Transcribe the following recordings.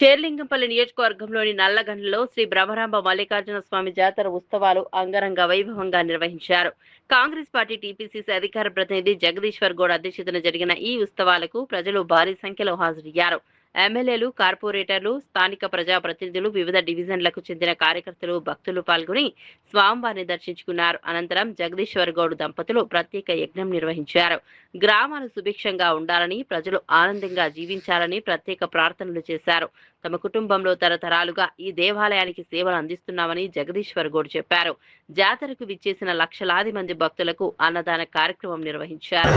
షేర్లింగంపల్లి నియోజకవర్గంలోని నల్లగండ్లలో శ్రీ బ్రహ్మరాంబ మల్లికార్జున స్వామి జాతర ఉత్సవాలు అంగరంగ వైభవంగా నిర్వహించారు. కాంగ్రెస్ పార్టీ టీపీసీసీ అధికార ప్రతినిధి జగదీశ్వర్ గౌడ్ అధ్యక్షతన జరిగిన ఈ ఉత్సవాలకు ప్రజలు భారీ సంఖ్యలో హాజరయ్యారు. ఎమ్మెల్యేలు, కార్పొరేటర్లు, స్థానిక ప్రజాప్రతినిధులు, వివిధ డివిజన్లకు చెందిన కార్యకర్తలు, భక్తులు పాల్గొని స్వామివారిని దర్శించుకున్నారు. అనంతరం జగదీశ్వర్ గౌడ్ దంపతులు ప్రత్యేక యజ్ఞం నిర్వహించారు. గ్రామాలు సుభిక్షంగా ఉండాలని, ప్రజలు ఆనందంగా జీవించాలని ప్రత్యేక ప్రార్థనలు చేశారు. తమ కుటుంబంలో తరతరాలుగా ఈ దేవాలయానికి సేవలు అందిస్తున్నామని జగదీశ్వర్ గౌడ్ చెప్పారు. జాతరకు విచ్చేసిన లక్షలాది మంది భక్తులకు అన్నదాన కార్యక్రమం నిర్వహించారు.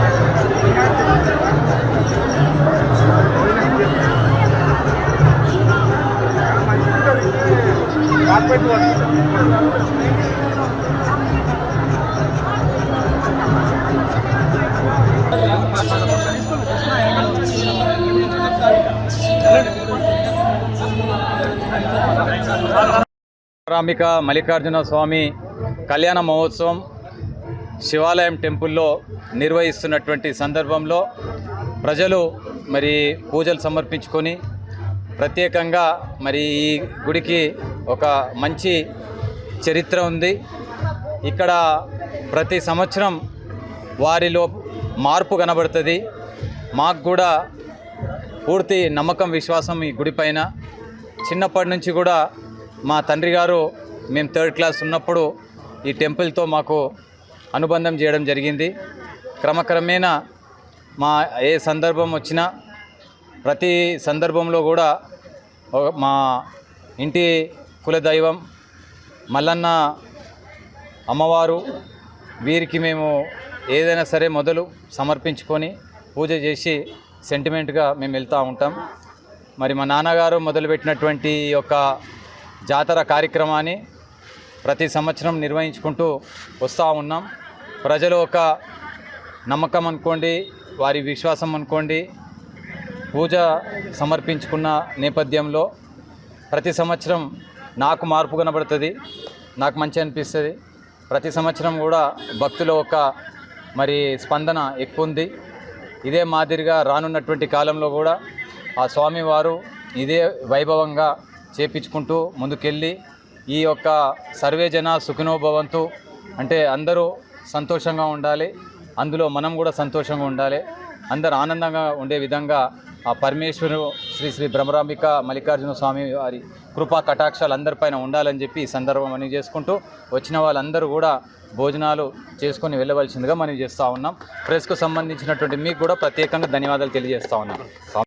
బ్రహ్మరాంబిక మల్లికార్జున స్వామి కళ్యాణ మహోత్సవం శివాలయం టెంపుల్లో నిర్వహిస్తున్నటువంటి సందర్భంలో ప్రజలు మరి పూజలు సమర్పించుకొని ప్రత్యేకంగా మరి ఈ గుడికి ఒక మంచి చరిత్ర ఉంది. ఇక్కడ ప్రతి సంవత్సరం వారిలో మార్పు కనబడుతుంది. మాకు కూడా పూర్తి నమ్మకం, విశ్వాసం ఈ గుడిపైన. చిన్నప్పటి నుంచి కూడా మా తండ్రి గారు మేము 3rd క్లాస్ ఉన్నప్పుడు ఈ టెంపుల్తో మాకు అనుబంధం చేయడం జరిగింది. క్రమక్రమేణా మా ఏ సందర్భం వచ్చినా ప్రతి సందర్భంలో కూడా మా ఇంటి కులదైవం మల్లన్న అమ్మవారు వీరికి మేము ఏదైనా సరే మొదలు సమర్పించుకొని పూజ చేసి సెంటిమెంట్గా మేము వెళ్తూ ఉంటాం. మరి మా నాన్నగారు మొదలుపెట్టినటువంటి యొక్క జాతర కార్యక్రమాన్ని ప్రతి సంవత్సరం నిర్వహించుకుంటూ వస్తూ ఉన్నాం. ప్రజలు ఒక నమ్మకం అనుకోండి, వారి విశ్వాసం అనుకోండి, పూజ సమర్పించుకున్న నేపథ్యంలో ప్రతి సంవత్సరం నాకు మార్పు కనబడుతుంది, నాకు మంచి అనిపిస్తుంది. ప్రతి సంవత్సరం కూడా భక్తుల ఒక మరి స్పందన ఎక్కువ ఉంది. ఇదే మాదిరిగా రానున్నటువంటి కాలంలో కూడా ఆ స్వామివారు ఇదే వైభవంగా చేపించుకుంటూ ముందుకెళ్ళి ఈ యొక్క సర్వే జన సుఖినో భవంతు అంటే అందరూ సంతోషంగా ఉండాలి, అందులో మనం కూడా సంతోషంగా ఉండాలి, అందరూ ఆనందంగా ఉండే విధంగా ఆ పరమేశ్వరు శ్రీ శ్రీ బ్రహ్మరాంబిక మల్లికార్జున స్వామి వారి కృపా కటాక్షాలు అందరిపైన ఉండాలని చెప్పి ఈ సందర్భం మనం చేసుకుంటూ వచ్చిన వాళ్ళందరూ కూడా భోజనాలు చేసుకొని వెళ్ళవలసిందిగా మనం చేస్తూ ఉన్నాం. ప్రెస్కు సంబంధించినటువంటి మీకు కూడా ప్రత్యేకంగా ధన్యవాదాలు తెలియజేస్తూ ఉన్నాం.